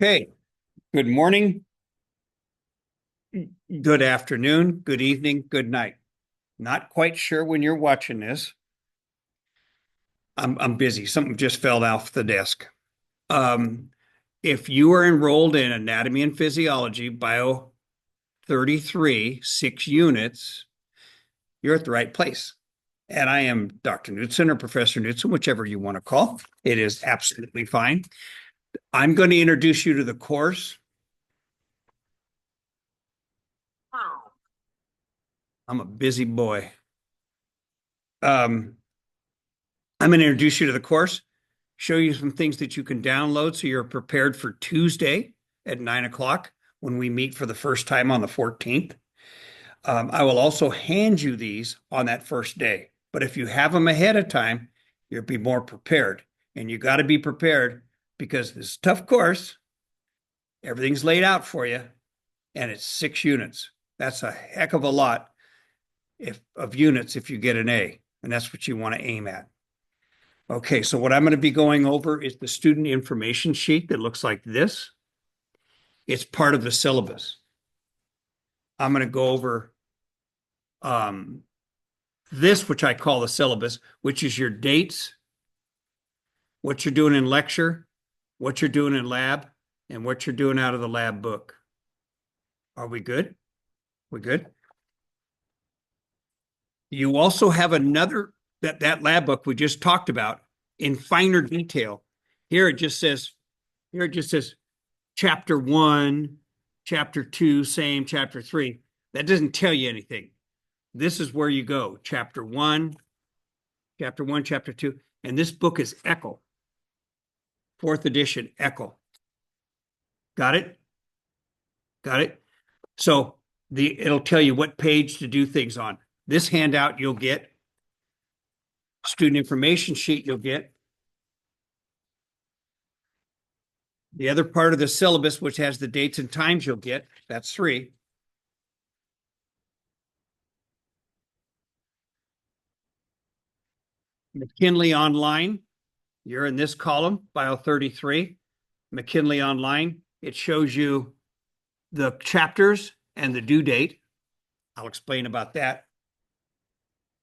Hey, good morning, good afternoon, good evening, good night. Not quite sure when you're watching this. I'm busy. Something just fell off the desk. Um, if you are enrolled in anatomy and physiology, bio 33, 6 units, you're at the right place. And I am Dr. Knudsen or Professor Knudsen, whichever you want to call. It is absolutely fine. I'm going to introduce you to the course. I'm a busy boy. Um, I'm going to introduce you to the course, show you some things that you can download so you're prepared for Tuesday at 9 o'clock when we meet for the first time on the 14th. I will also hand you these on that first day. But if you have them ahead of time, you'll be more prepared. And you got to be prepared because this is a tough course. Everything's laid out for you, and it's 6 units. That's a heck of a lot of units if you get an A, and that's what you want to aim at. Okay, so what I'm going to be going over is the student information sheet that looks like this. It's part of the syllabus. I'm going to go over um, this, which I call the syllabus, which is your dates, what you're doing in lecture, what you're doing in lab, and what you're doing out of the lab book. Are we good? We good? You also have another that lab book we just talked about in finer detail. Here it just says, chapter 1, chapter 2, same, chapter 3. That doesn't tell you anything. This is where you go. Chapter 1, chapter 2. And this book is Eckel, fourth edition Eckel. Got it? Got it? So it'll tell you what page to do things on. This handout you'll get, student information sheet you'll get. The other part of the syllabus, which has the dates and times you'll get, that's 3. McKinley Online, you're in this column, Bio 33. McKinley Online, it shows you the chapters and the due date. I'll explain about that.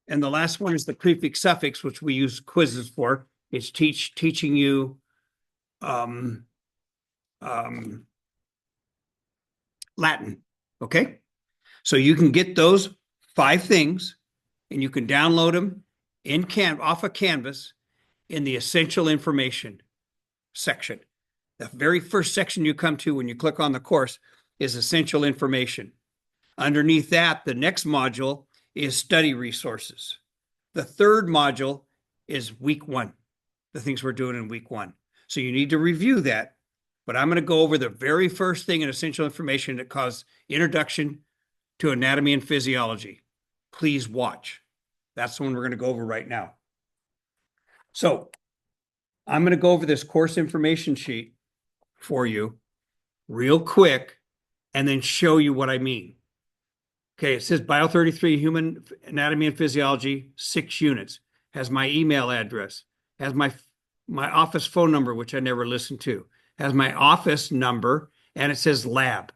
And the last one is the prefix suffix, which we use quizzes for. It's teaching you um, Latin. Okay. So you can get those 5 things and you can download them off of Canvas in the essential information section. The very first section you come to when you click on the course is essential information. Underneath that, the next module is study resources. The third module is week 1, the things we're doing in week 1. So you need to review that. But I'm going to go over the very first thing in essential information that calls introduction to anatomy and physiology. Please watch. That's the one we're going to go over right now. So I'm going to go over this course information sheet for you real quick and then show you what I mean. Okay, it says Bio 33 Human Anatomy and Physiology, 6 units. Has my email address, has my office phone number, which I never listened to, has my office number, and it says lab.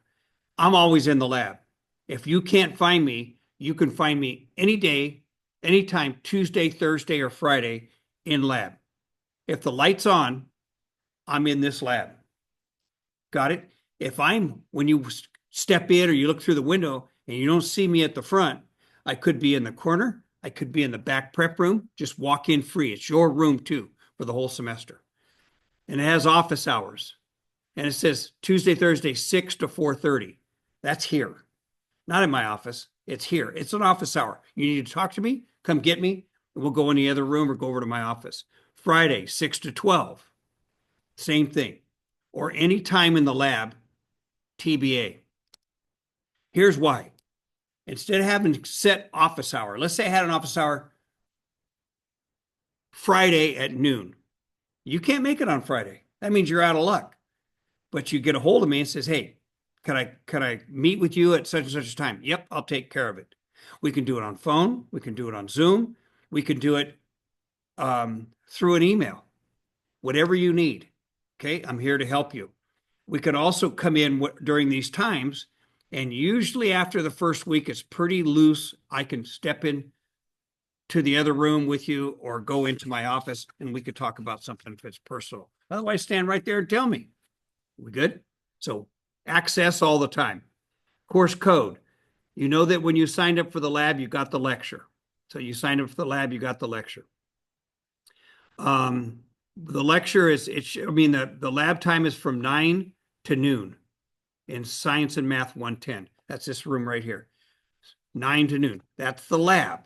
I'm always in the lab. If you can't find me, you can find me any day, anytime, Tuesday, Thursday, or Friday in lab. If the light's on, I'm in this lab. Got it? When you step in or you look through the window and you don't see me at the front, I could be in the corner. I could be in the back prep room. Just walk in free. It's your room too for the whole semester. And it has office hours. And it says Tuesday, Thursday, 6 to 4:30. That's here. Not in my office. It's here. It's an office hour. You need to talk to me, come get me, and we'll go in the other room or go over to my office. Friday, 6 to 12. Same thing. Or any time in the lab, TBA. Here's why. Instead of having set office hour, let's say I had an office hour Friday at noon. You can't make it on Friday. That means you're out of luck. But you get a hold of me and says, hey, can I meet with you at such and such a time? Yep, I'll take care of it. We can do it on phone. We can do it on Zoom. We can do it through an email. Whatever you need. Okay, I'm here to help you. We could also come in during these times, and usually after the first week, it's pretty loose. I can step in to the other room with you or go into my office and we could talk about something if it's personal. Otherwise, stand right there and tell me. We good? So access all the time. Course code. You know that when you signed up for the lab, you got the lecture. So you signed up for the lab, you got the lecture. The lecture is, the lab time is from 9 to noon in Science and Math 110. That's this room right here. 9 to noon. That's the lab.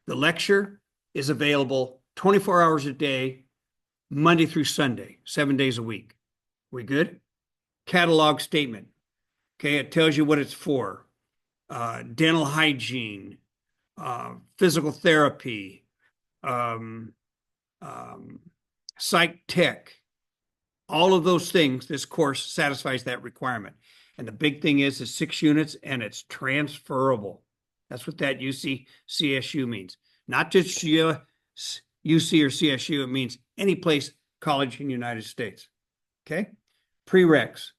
The lecture is available 24 hours a day, Monday through Sunday, 7 days a week. We good? Catalog statement. Okay, it tells you what it's for. Dental hygiene, physical therapy, psych tech, all of those things, this course satisfies that requirement. And the big thing is 6 units and it's transferable. That's what that UC CSU means. Not just UC or CSU, it means any place, college in the United States. Okay? Prereqs.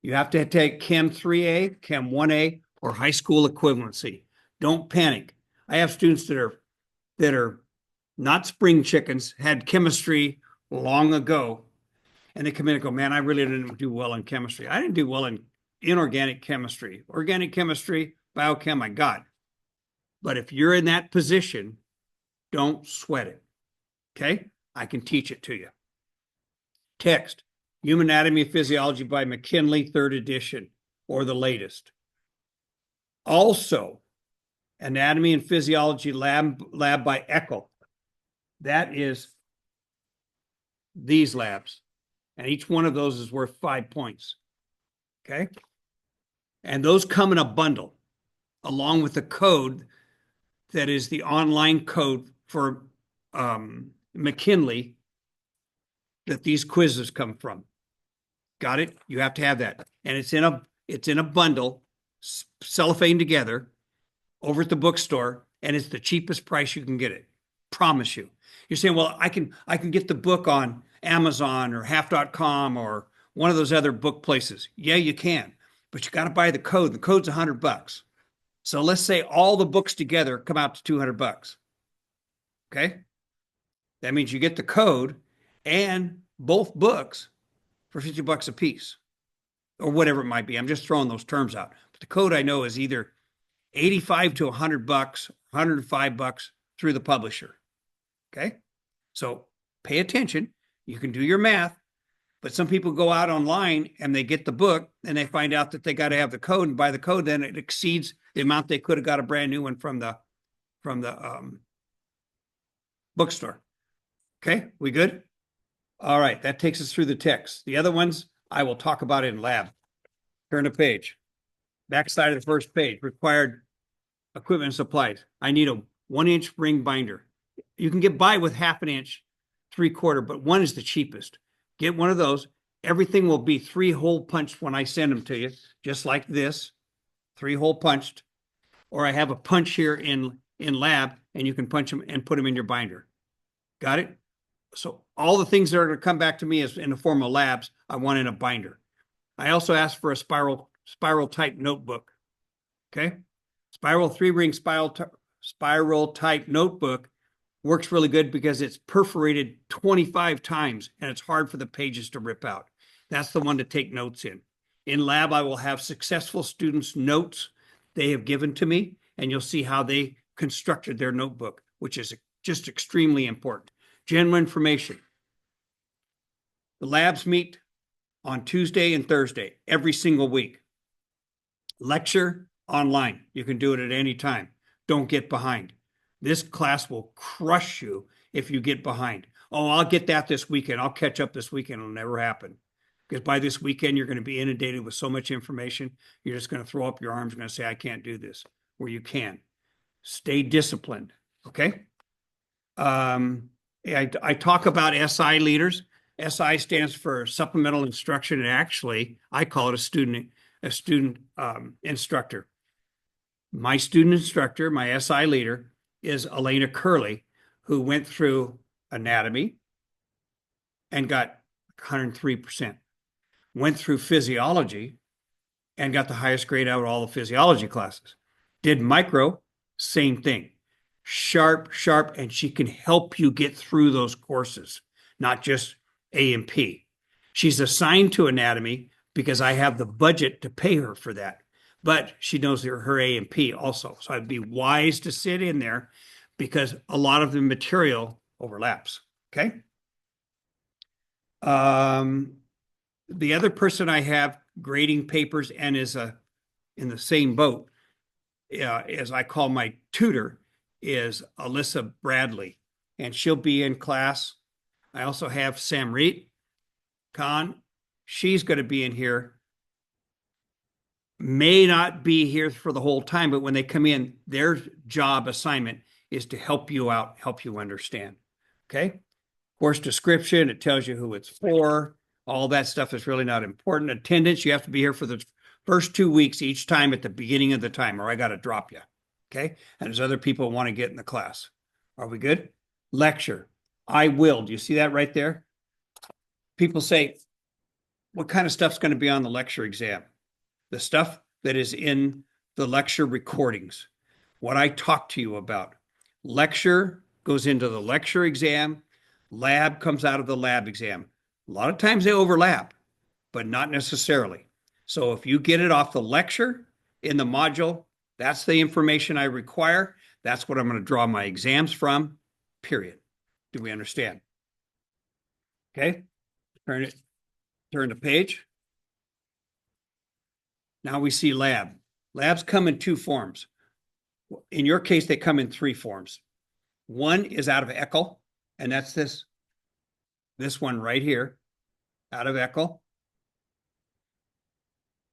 You have to take Chem 3A, Chem 1A, or high school equivalency. Don't panic. I have students that are not spring chickens, had chemistry long ago, and they come in and go, man, I really didn't do well in chemistry. I didn't do well in inorganic chemistry. Organic chemistry, biochem, I got. But if you're in that position, don't sweat it. Okay? I can teach it to you. Text, Human Anatomy and Physiology by McKinley, 3rd edition, or the latest. Also, Anatomy and Physiology lab by Eckel. That is these labs. And each one of those is worth 5 points. Okay? And those come in a bundle along with the code that is the online code for McKinley that these quizzes come from. Got it? You have to have that. And it's in a bundle, cellophane together, over at the bookstore, and it's the cheapest price you can get it. Promise you. You're saying, well, I can get the book on Amazon or half.com or one of those other book places. Yeah, you can, but you got to buy the code. The code's $100. So let's say all the books together come out to $200. Okay? That means you get the code and both books for $50 a piece or whatever it might be. I'm just throwing those terms out. But the code I know is either 85 to $100, $105 through the publisher. Okay? So pay attention. You can do your math, but some people go out online and they get the book and they find out that they got to have the code and buy the code. Then it exceeds the amount they could have got a brand new one from the bookstore. Okay, we good? All right, that takes us through the text. The other ones I will talk about in lab. Turn the page. Backside of the first page, required equipment and supplies. I need a 1-inch ring binder. You can get by with 1/2 inch, 3/4, but 1 is the cheapest. Get one of those. Everything will be 3-hole punched when I send them to you, just like this, 3-hole punched. Or I have a punch here in lab, and you can punch them and put them in your binder. Got it? So all the things that are going to come back to me is in the form of labs, I want in a binder. I also asked for a spiral type notebook. Okay? Spiral 3-ring spiral type notebook works really good because it's perforated 25 times and it's hard for the pages to rip out. That's the one to take notes in. In lab, I will have successful students' notes they have given to me, and you'll see how they constructed their notebook, which is just extremely important. General information. The labs meet on Tuesday and Thursday every single week. Lecture online. You can do it at any time. Don't get behind. This class will crush you if you get behind. Oh, I'll get that this weekend. I'll catch up this weekend. It'll never happen. Because by this weekend, you're going to be inundated with so much information, you're just going to throw up your arms and going to say, I can't do this, where you can. Stay disciplined, okay? I talk about SI leaders. SI stands for supplemental instruction, and actually, I call it a student instructor. My student instructor, my SI leader, is Elena Curley, who went through anatomy and got 103%. went through physiology and got the highest grade out of all the physiology classes. Did micro, same thing. Sharp, sharp, and she can help you get through those courses, not just A and P. She's assigned to anatomy because I have the budget to pay her for that. But she knows her A and P also. So I'd be wise to sit in there because a lot of the material overlaps. Okay. The other person I have grading papers and is in the same boat, as I call my tutor, is Alyssa Bradley, and she'll be in class. I also have Samrit Khan. She's going to be in here. May not be here for the whole time, but when they come in, their job assignment is to help you out, help you understand. Okay. Course description, it tells you who it's for. All that stuff is really not important. Attendance, you have to be here for the first 2 weeks each time at the beginning of the time, or I got to drop you. Okay. And there's other people who want to get in the class. Are we good? Lecture. I will. Do you see that right there? People say, what kind of stuff's going to be on the lecture exam? The stuff that is in the lecture recordings. What I talk to you about. Lecture goes into the lecture exam. Lab comes out of the lab exam. A lot of times they overlap, but not necessarily. So if you get it off the lecture in the module, that's the information I require. That's what I'm going to draw my exams from, period. Do we understand? Okay. Turn the page. Now we see lab. Labs come in two forms. In your case, they come in three forms. One is out of ECHL, and that's this one right here, out of ECHL.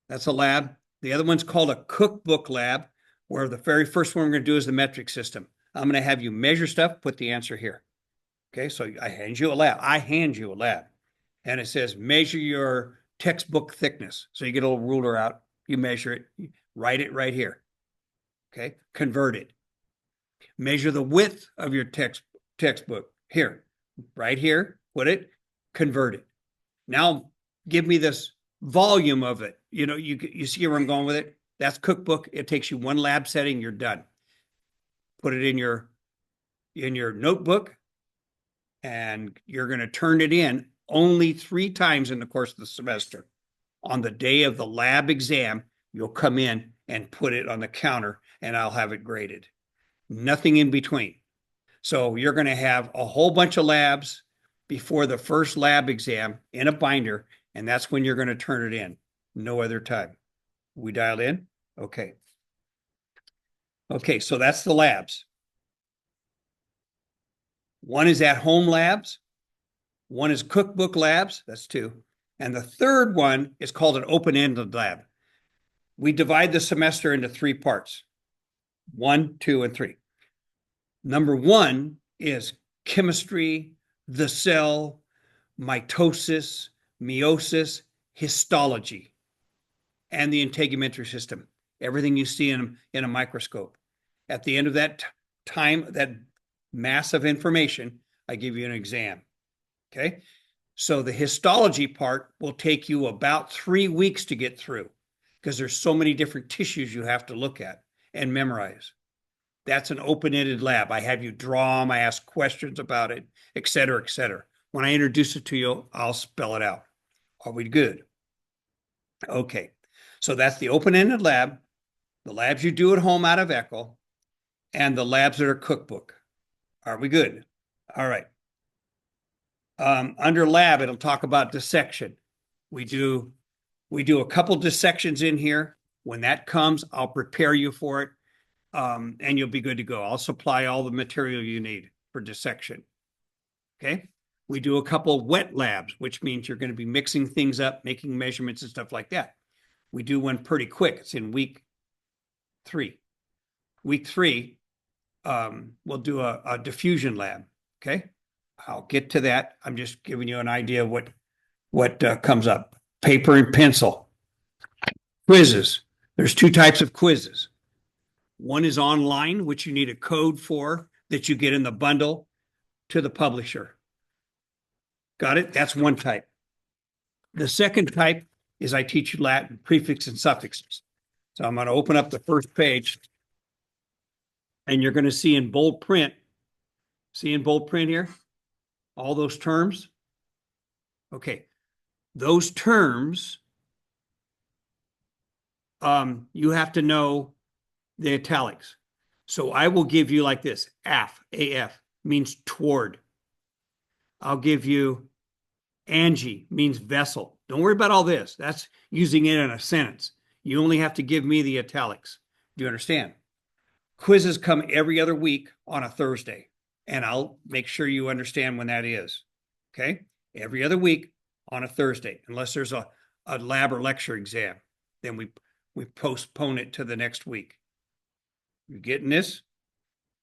That's a lab. The other one's called a cookbook lab, where the very first one we're going to do is the metric system. I'm going to have you measure stuff, put the answer here. Okay, so I hand you a lab. And it says measure your textbook thickness. So you get a little ruler out, you measure it, you write it right here. Okay, convert it. Measure the width of your textbook here, right here, put it, convert it. Now give me this volume of it. You see where I'm going with it? That's cookbook. It takes you one lab setting, you're done. Put it in your notebook, and you're going to turn it in only 3 times in the course of the semester. On the day of the lab exam, you'll come in and put it on the counter, and I'll have it graded. Nothing in between. So you're going to have a whole bunch of labs before the first lab exam in a binder, and that's when you're going to turn it in. No other time. We dialed in? Okay. Okay, so that's the labs. One is at-home labs. One is cookbook labs. That's 2. And the third one is called an open-ended lab. We divide the semester into 3 parts. 1, 2, and 3. Number 1 is chemistry, the cell, mitosis, meiosis, histology, and the integumentary system. Everything you see in a microscope. At the end of that time, that mass of information, I give you an exam. Okay. So the histology part will take you about 3 weeks to get through because there's so many different tissues you have to look at and memorize. That's an open-ended lab. I have you draw them, I ask questions about it, et cetera, et cetera. When I introduce it to you, I'll spell it out. Are we good? Okay. So that's the open-ended lab, the labs you do at home out of ECHL, and the labs that are cookbook. Are we good? All right. Under lab, it'll talk about dissection. We do a couple dissections in here. When that comes, I'll prepare you for it, and you'll be good to go. I'll supply all the material you need for dissection. Okay. We do a couple wet labs, which means you're going to be mixing things up, making measurements and stuff like that. We do one pretty quick. It's in week 3. Week 3, we'll do a diffusion lab. Okay. I'll get to that. I'm just giving you an idea of what comes up. Paper and pencil. Quizzes. There's 2 types of quizzes. One is online, which you need a code for that you get in the bundle to the publisher. Got it? That's one type. The second type is I teach you Latin prefix and suffixes. So I'm going to open up the first page and you're going to see in bold print, here, all those terms. Okay. Those terms, you have to know the italics. So I will give you like this, AF means toward. I'll give you Angie means vessel. Don't worry about all this. That's using it in a sentence. You only have to give me the italics. Do you understand? Quizzes come every other week on a Thursday, and I'll make sure you understand when that is. Okay? Every other week on a Thursday, unless there's a lab or lecture exam, then we postpone it to the next week. You getting this?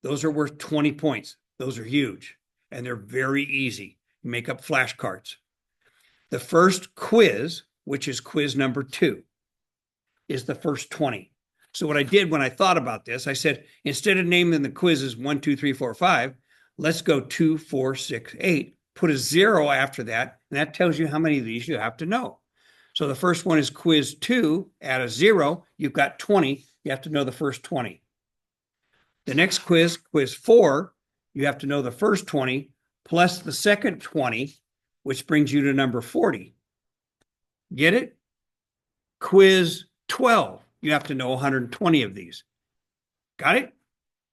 Those are worth 20 points. Those are huge, and they're very easy. You make up flashcards. The first quiz, which is quiz number 2, is the first 20. So what I did when I thought about this, I said, instead of naming the quizzes 1, 2, 3, 4, 5, let's go 2, 4, 6, 8. Put a 0 after that, and that tells you how many of these you have to know. So the first one is quiz 2. Add a 0. You've got 20. You have to know the first 20. The next quiz, quiz 4, you have to know the first 20 plus the second 20, which brings you to number 40. Get it? Quiz 12, you have to know 120 of these. Got it?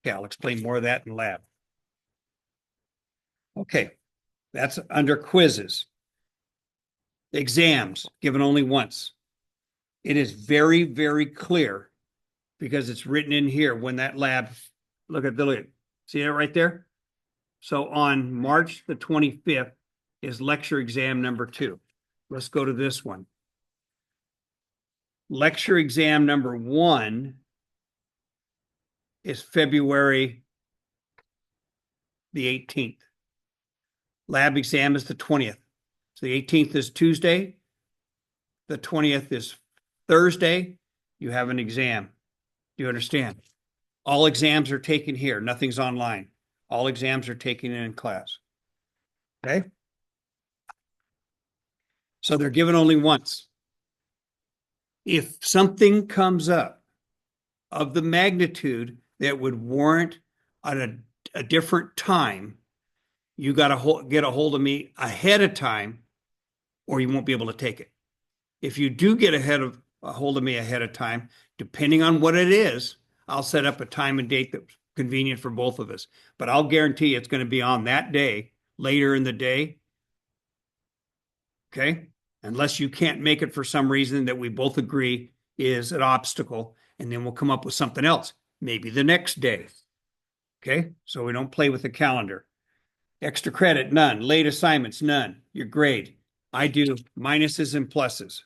Okay, I'll explain more of that in lab. Okay, that's under quizzes. Exams, given only once. It is very, very clear because it's written in here when that lab, look, see it right there? So on March the 25th is lecture exam number 2. Let's go to this one. Lecture exam number 1 is February the 18th. Lab exam is the 20th. So the 18th is Tuesday. The 20th is Thursday. You have an exam. Do you understand? All exams are taken here. Nothing's online. All exams are taken in class. Okay? So they're given only once. If something comes up of the magnitude that would warrant a different time, you got to get a hold of me ahead of time or you won't be able to take it. If you do get a hold of me ahead of time, depending on what it is, I'll set up a time and date that's convenient for both of us. But I'll guarantee it's going to be on that day, later in the day. Okay? Unless you can't make it for some reason that we both agree is an obstacle, and then we'll come up with something else, maybe the next day. Okay? So we don't play with the calendar. Extra credit, none. Late assignments, none. Your grade. I do minuses and pluses.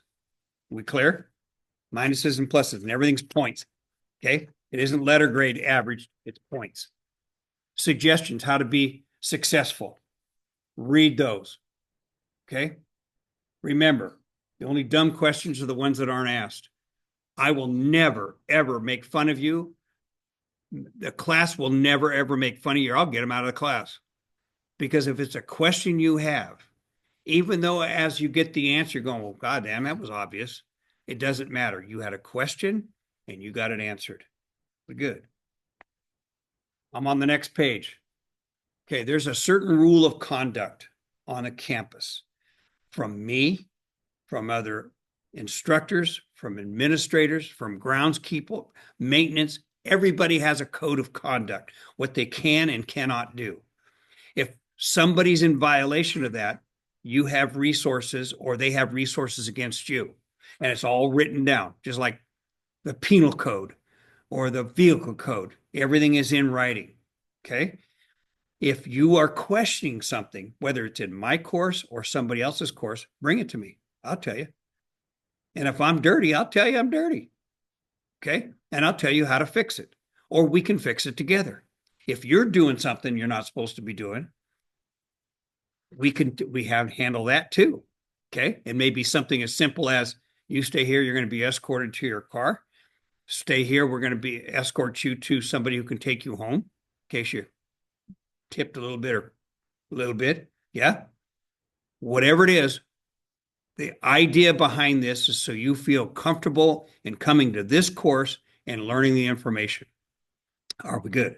We clear? Minuses and pluses, and everything's points. Okay? It isn't letter grade average, it's points. Suggestions, how to be successful. Read those. Okay? Remember, the only dumb questions are the ones that aren't asked. I will never, ever make fun of you. The class will never, ever make fun of you. I'll get them out of the class. Because if it's a question you have, even though as you get the answer, you're going, well, goddamn, that was obvious. It doesn't matter. You had a question and you got it answered. We're good. I'm on the next page. Okay, there's a certain rule of conduct on a campus from me, from other instructors, from administrators, from groundskeeper, maintenance. Everybody has a code of conduct, what they can and cannot do. If somebody's in violation of that, you have resources or they have resources against you. And it's all written down, just like the penal code or the vehicle code. Everything is in writing. Okay? If you are questioning something, whether it's in my course or somebody else's course, bring it to me. I'll tell you. And if I'm dirty, I'll tell you I'm dirty. Okay? And I'll tell you how to fix it. Or we can fix it together. If you're doing something you're not supposed to be doing, we have handle that too. Okay? It may be something as simple as you stay here, you're going to be escorted to your car. Stay here, we're going to be escort you to somebody who can take you home in case you tipped a little bit or a little bit. Yeah. Whatever it is, The idea behind this is so you feel comfortable in coming to this course and learning the information. Are we good?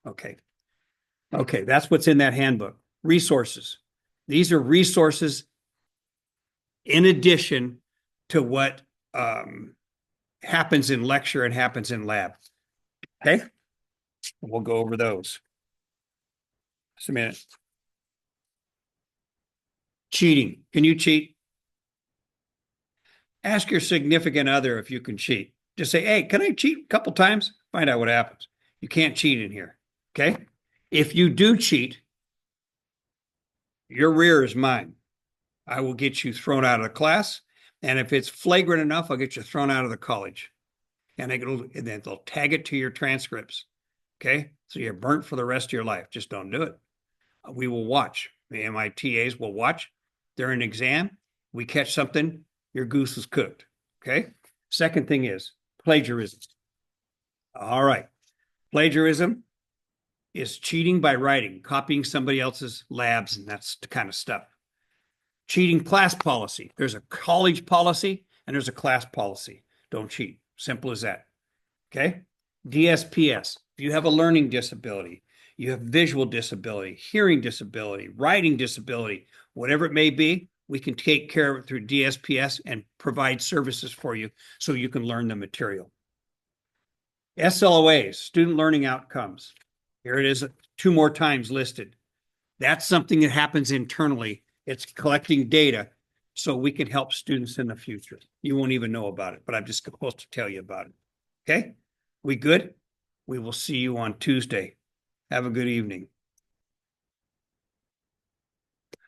Okay. Okay, that's what's in that handbook. Resources. These are resources in addition to what happens in lecture and happens in lab. Okay? We'll go over those. Just a minute. Cheating. Can you cheat? Ask your significant other if you can cheat. Just say, hey, can I cheat a couple times? Find out what happens. You can't cheat in here. Okay? If you do cheat, your rear is mine. I will get you thrown out of the class. And if it's flagrant enough, I'll get you thrown out of the college. And then they'll tag it to your transcripts. Okay? So you're burnt for the rest of your life. Just don't do it. We will watch. The MITAs will watch. During an exam, we catch something, your goose is cooked. Okay? Second thing is plagiarism. All right. Plagiarism is cheating by writing, copying somebody else's labs, and that's the kind of stuff. Cheating class policy. There's a college policy and there's a class policy. Don't cheat. Simple as that. Okay? DSPS. If you have a learning disability, you have visual disability, hearing disability, writing disability, whatever it may be, we can take care of it through DSPS and provide services for you so you can learn the material. SLOAs, student learning outcomes. Here it is 2 more times listed. That's something that happens internally. It's collecting data so we can help students in the future. You won't even know about it, but I'm just supposed to tell you about it. Okay? We good? We will see you on Tuesday. Have a good evening.